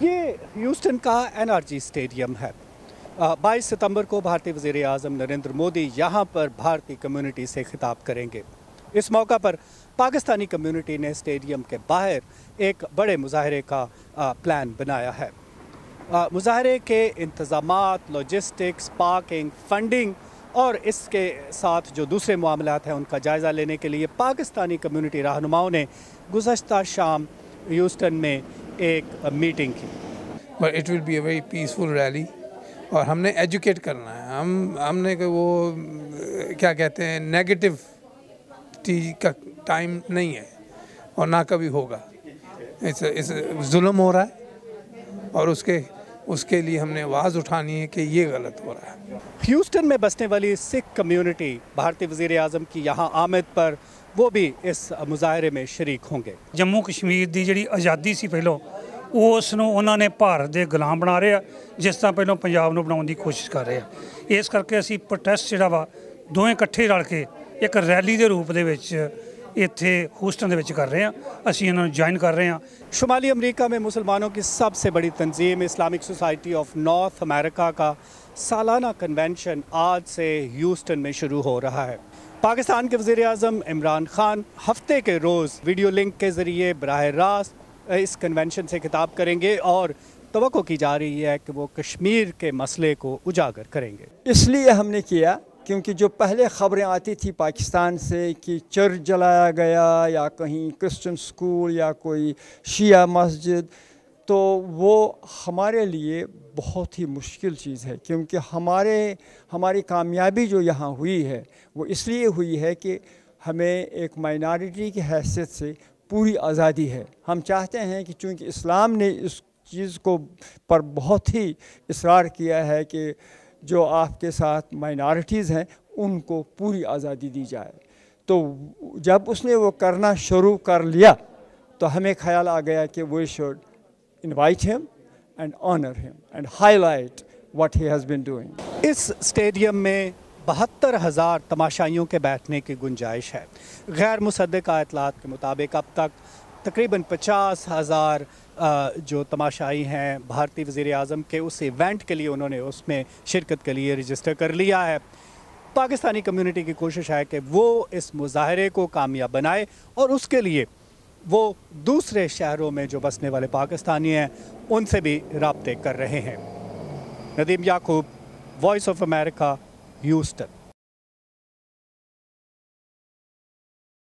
ये ह्यूस्टन का NRG stadium है। 22 सितंबर को भारतीय वज़ीर आज़म नरेंद्र मोदी यहाँ पर भारतीय कम्युनिटी से खिताब करेंगे। इस मौका पर पाकिस्तानी कम्युनिटी ने स्टेडियम के बाहर एक बड़े मुजाहरे का प्लान बनाया है। मुजाहरे के इंतज़ामात, लॉजिस्टिक्स, पार्किंग, फंडिंग और इसके साथ जो दूसरे मामलात हैं उनका जायज़ा लेने के लिए पाकिस्तानी कम्युनिटी रहनुमाओं ने गुज़श्ता शाम ह्यूस्टन में एक मीटिंग की। But it will be a very peaceful rally और हमने एजुकेट करना है। हमने वो क्या कहते हैं नेगेटिविटी का टाइम नहीं है और ना कभी होगा। इस जुल्म हो रहा है और उसके लिए हमने आवाज़ उठानी है कि ये गलत हो रहा है। ह्यूस्टन में बसने वाली सिख कम्युनिटी भारतीय वज़ीर आज़म की यहाँ आमद पर वो भी इस मुजाहरे में शरीक होंगे। जम्मू कश्मीर की जी आज़ादी से पहलों उसनों उन्होंने भारत के गुलाम बना रहे, जिस तरह पहलों पंजाब नूं बनाउण दी कोशिश कर रहे हैं। इस करके असीं प्रोटेस्ट जिहड़ा वा दोवें इकट्ठे रल के एक रैली के रूप दे विच इत्थे ह्यूस्टन दे विच कर रहे हैं। असीं इन्हां नूं ज्वाइन कर रहे हैं। शुमाली अमरीका में मुसलमानों की सबसे बड़ी तंजीम Islamic society of North America का सालाना कन्वेंशन आज से ह्यूस्टन में शुरू हो रहा है। पाकिस्तान के वज़ीर आज़म इमरान खान हफ्ते के रोज़ वीडियो लिंक के ज़रिए बराह रास्त इस कन्वेंशन से खिताब करेंगे और तवक्को की जा रही है कि वो कश्मीर के मसले को उजागर करेंगे। इसलिए हमने किया क्योंकि जो पहले ख़बरें आती थी पाकिस्तान से कि चर्च जलाया गया या कहीं क्रिश्चियन स्कूल या कोई शिया मस्जिद, तो वो हमारे लिए बहुत ही मुश्किल चीज़ है। क्योंकि हमारी कामयाबी जो यहाँ हुई है वो इसलिए हुई है कि हमें एक माइनॉरिटी की हैसियत से पूरी आज़ादी है। हम चाहते हैं कि चूँकि इस्लाम ने इस चीज़ को पर बहुत ही इसरार किया है कि जो आपके साथ माइनॉरिटीज़ हैं उनको पूरी आज़ादी दी जाए, तो जब उसने वो करना शुरू कर लिया तो हमें ख्याल आ गया कि we should invite him and honor him and highlight what he has been doing. इस स्टेडियम में 72,000 तमाशाइयों के बैठने की गुंजाइश है। गैर मुसद्दक़ा इतलात के मुताबिक अब तक तकरीबन 50,000 जो तमाशाई हैं भारतीय वज़ीर आज़म के उस इवेंट के लिए उन्होंने उसमें शिरकत के लिए रजिस्टर कर लिया है। पाकिस्तानी कम्युनिटी की कोशिश है कि वो इस मुजाहरे को कामयाब बनाए और उसके लिए वो दूसरे शहरों में जो बसने वाले पाकिस्तानी हैं उनसे भी राब्ते कर रहे हैं। नदीम याकूब, वॉइस ऑफ अमेरिका, ह्यूस्टन।